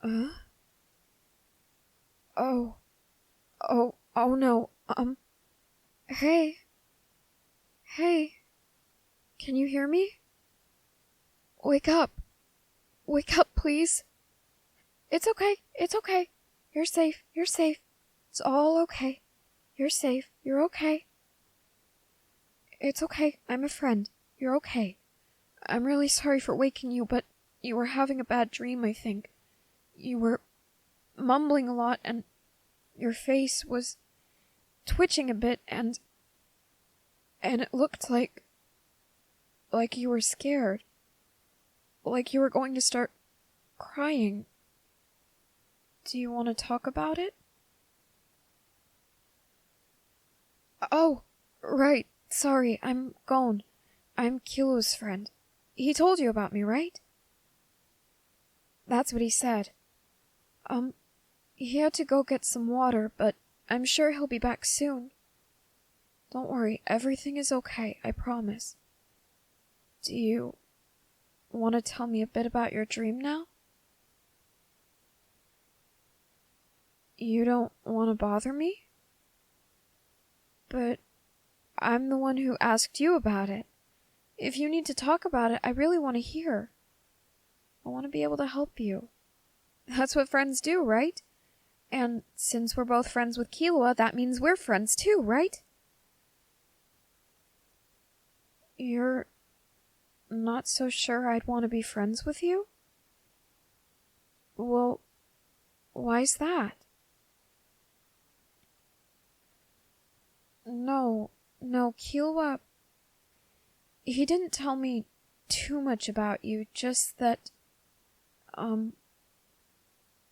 Uh? Oh. Oh no. Hey. Hey. Can you hear me? Wake up. Wake up, please. It's okay. It's okay. You're safe. You're safe. It's all okay. You're safe. You're okay. It's okay. I'm a friend. You're okay. I'm really sorry for waking you, but you were having a bad dream, I think. You were mumbling a lot, and your face was twitching a bit, and it looked like you were scared. Like you were going to start crying. Do you want to talk about it? Oh, right. Sorry, I'm Gon. I'm Killua's friend. He told you about me, right? That's what he said. He had to go get some water, but I'm sure he'll be back soon. Don't worry, everything is okay, I promise. Do you want to tell me a bit about your dream now? You don't want to bother me? But I'm the one who asked you about it. If you need to talk about it, I really want to hear. I want to be able to help you. That's what friends do, right? And since we're both friends with Killua, that means we're friends too, right? You're not so sure I'd want to be friends with you? Well, why's that? No, Killua... He didn't tell me too much about you, just that,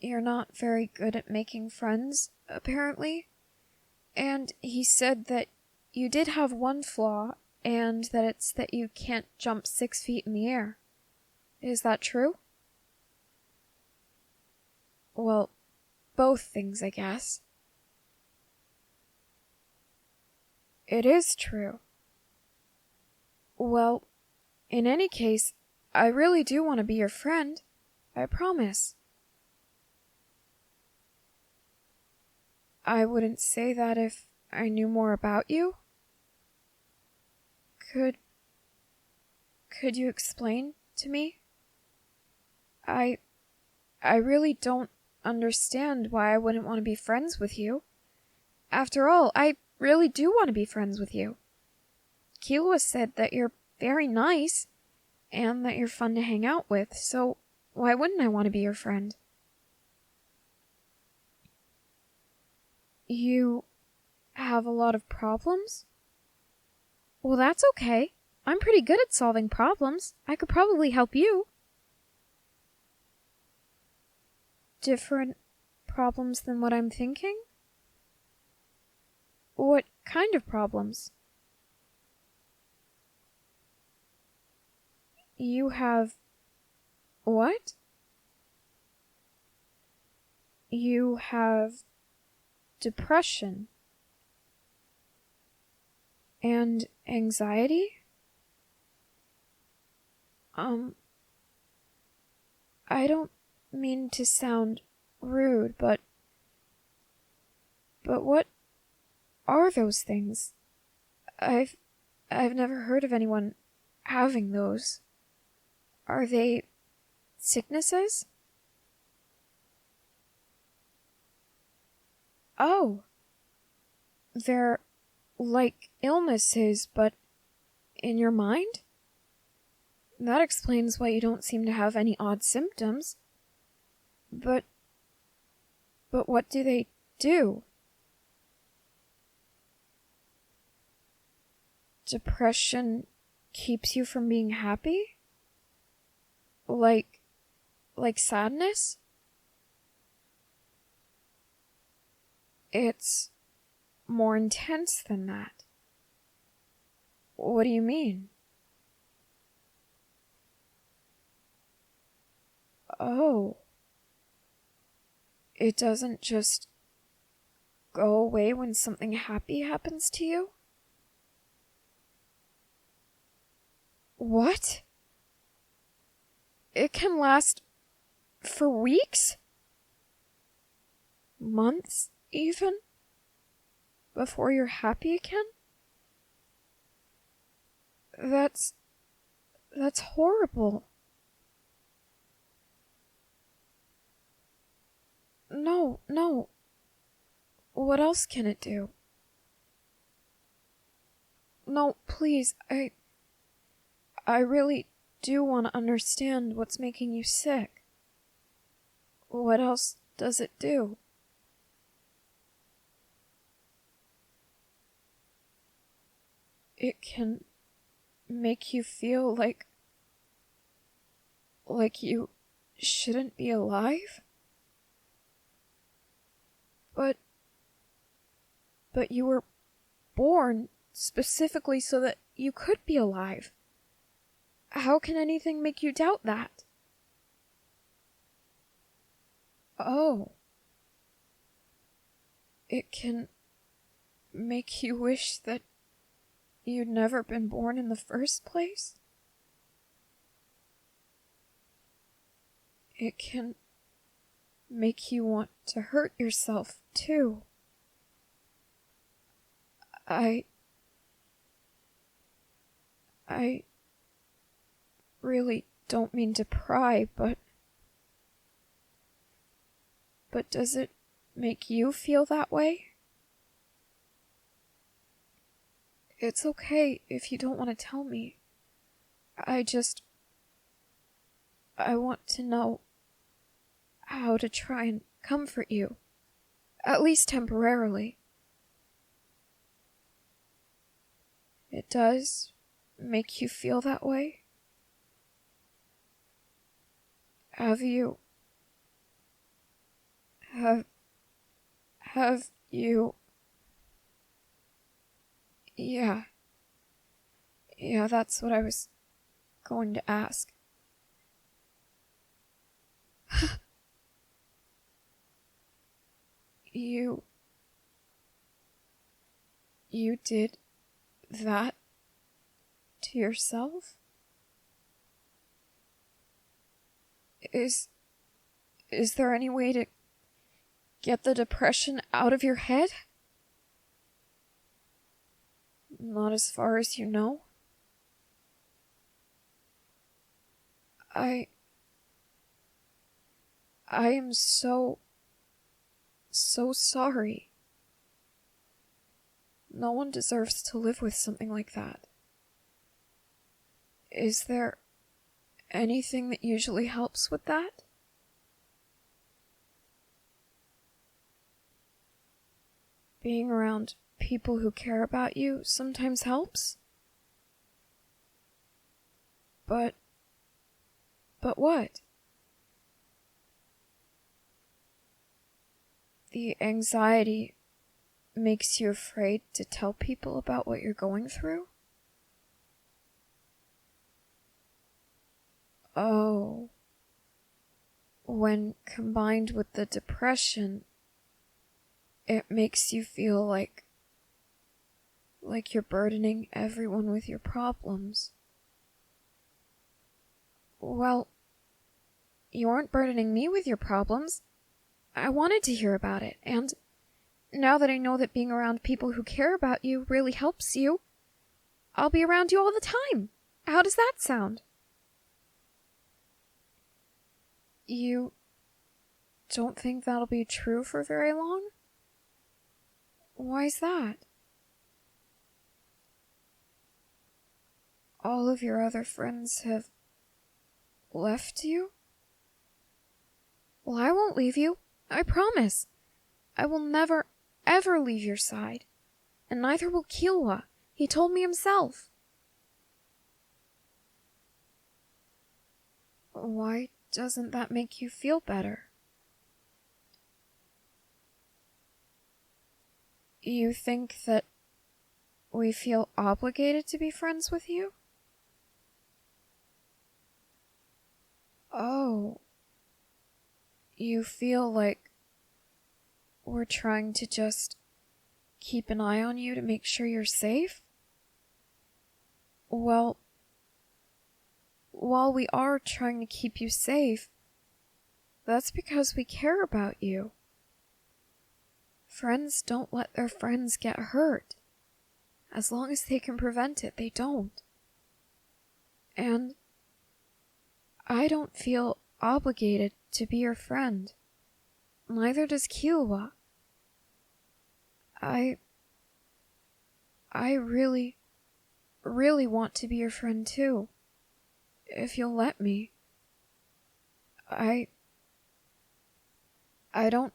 you're not very good at making friends, apparently. And he said that you did have one flaw, and that it's that you can't jump 6 feet in the air. Is that true? Well, both things, I guess. It is true. Well, in any case, I really do want to be your friend. I promise. I wouldn't say that if I knew more about you. Could you explain to me? I really don't understand why I wouldn't want to be friends with you. After all, I really do want to be friends with you. Killua said that you're very nice, and that you're fun to hang out with, so why wouldn't I want to be your friend? You have a lot of problems? Well, that's okay. I'm pretty good at solving problems. I could probably help you. Different problems than what I'm thinking? What kind of problems? You have... what? You have... depression. And anxiety? I don't mean to sound rude, but what are those things? I've never heard of anyone having those. Are they sicknesses? Oh. They're like illnesses, but in your mind? That explains why you don't seem to have any odd symptoms. But what do they do? Depression keeps you from being happy? Like sadness? It's more intense than that. What do you mean? Oh. It doesn't just go away when something happy happens to you? What? It can last for weeks? months, even? Before you're happy again? That's horrible. No. What else can it do? No, please, I really do want to understand what's making you sick. What else does it do? It can make you feel like you shouldn't be alive? But you were born specifically so that you could be alive. How can anything make you doubt that? Oh. It can make you wish that you'd never been born in the first place? It can make you want to hurt yourself, too. I really don't mean to pry, but does it make you feel that way? It's okay if you don't want to tell me. I want to know how to try and comfort you, at least temporarily. It does make you feel that way? Have you... Have you... Yeah, that's what I was going to ask. You did that to yourself? Is there any way to get the depression out of your head? Not as far as you know? I am so sorry. No one deserves to live with something like that. Is there anything that usually helps with that? Being around people who care about you sometimes helps? But what? The anxiety makes you afraid to tell people about what you're going through? Oh. When combined with the depression, it makes you feel like you're burdening everyone with your problems. Well, you aren't burdening me with your problems. I wanted to hear about it, and now that I know that being around people who care about you really helps you, I'll be around you all the time. How does that sound? You don't think that'll be true for very long? Why's that? All of your other friends have left you? Well, I won't leave you. I promise. I will never, ever leave your side. And neither will Killua. He told me himself. Why doesn't that make you feel better? You think that we feel obligated to be friends with you? Oh. You feel like we're trying to just keep an eye on you to make sure you're safe? Well, while we are trying to keep you safe, that's because we care about you. friends don't let their friends get hurt. As long as they can prevent it, they don't. And I don't feel obligated to be your friend. Neither does Killua. I really, really want to be your friend too. If you'll let me. I don't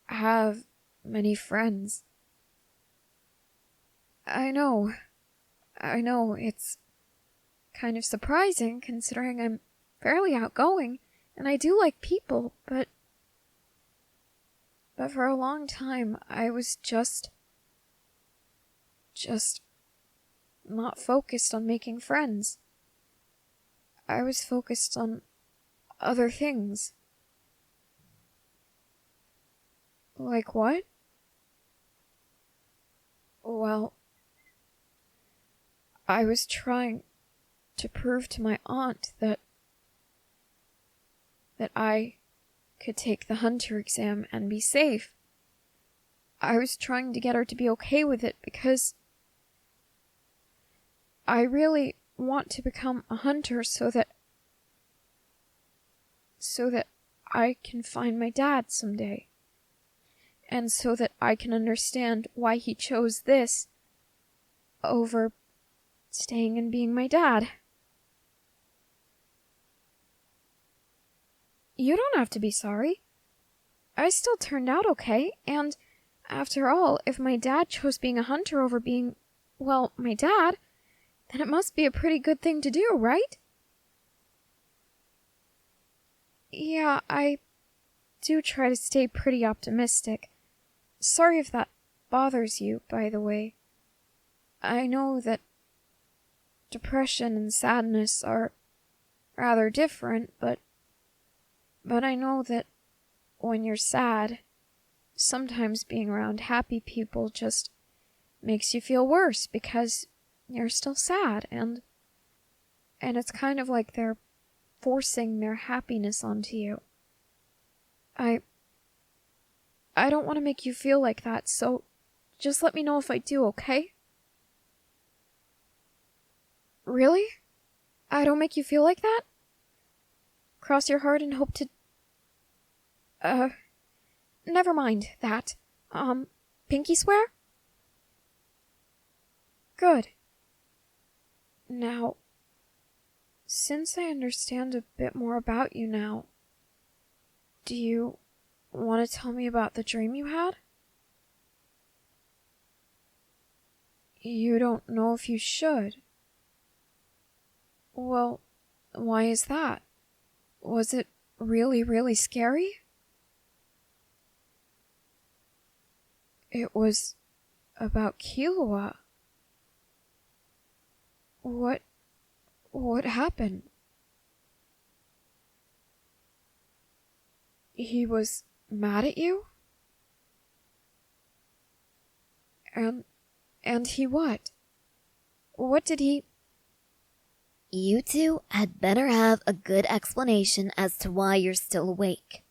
have many friends. I know, it's kind of surprising considering I'm fairly outgoing and I do like people, but for a long time I was just not focused on making friends. I was focused on other things. Like what? Well, I was trying to prove to my aunt that I could take the hunter exam and be safe. I was trying to get her to be okay with it because I really want to become a hunter so that I can find my dad someday. And so that I can understand why he chose this over staying and being my dad. You don't have to be sorry. I still turned out okay, and after all, if my dad chose being a hunter over being, well, my dad, then it must be a pretty good thing to do, right? Yeah, I do try to stay pretty optimistic. Sorry if that bothers you, by the way. I know that depression and sadness are rather different, but I know that when you're sad, sometimes being around happy people just makes you feel worse because you're still sad, and it's kind of like they're forcing their happiness onto you. I don't want to make you feel like that, so just let me know if I do, okay? Really? I don't make you feel like that? Cross your heart and hope to... Never mind that. Pinky swear? Good. Now, since I understand a bit more about you now, do you want to tell me about the dream you had? You don't know if you should. Well, why is that? Was it really, really scary? It was about Killua. What happened? He was mad at you? And he what? What did he... You two had better have a good explanation as to why you're still awake.